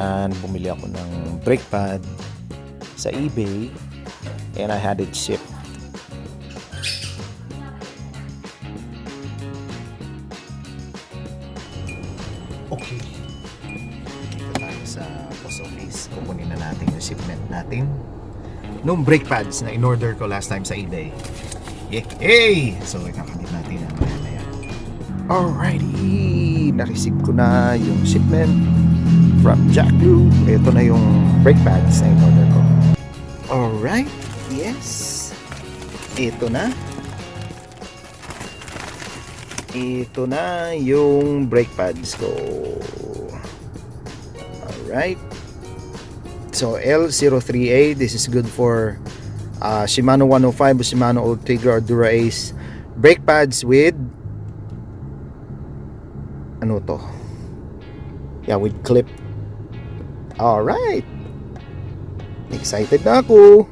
Ayan, bumili ako ng brake pad sa eBay and I had it shipped. Okay. Dito tayo sa post office. Kukunin na natin yung shipment natin nung brake pads na in-order ko last time sa eBay. Yay! So, ikakabit natin ang maya. Alrighty! Na-receive ko na yung shipment from Jacklu. Ito na yung brake pads na in-order ko. Alright! Yes! Ito na. Ito na yung brake pads ko. Alright. So L03A, this is good for Shimano 105 or Shimano Ultegra or Dura Ace brake pads with ano to? Yeah, with clip. Alright. Excited na ako.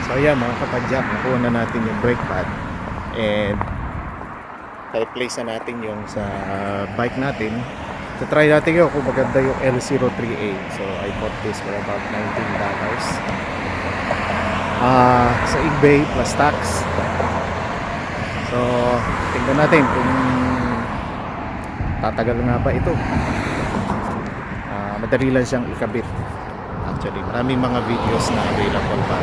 So ayan mga kapadyak, nakuha na natin yung brake pad and i-place na natin yung sa bike natin. So try natin yun kung maganda yung L03A. So I bought this for about $19 sa eBay plus tax. So tingnan natin kung tatagal nga ba ito. Madali lang siyang ikabit. Actually, maraming mga videos na available pa.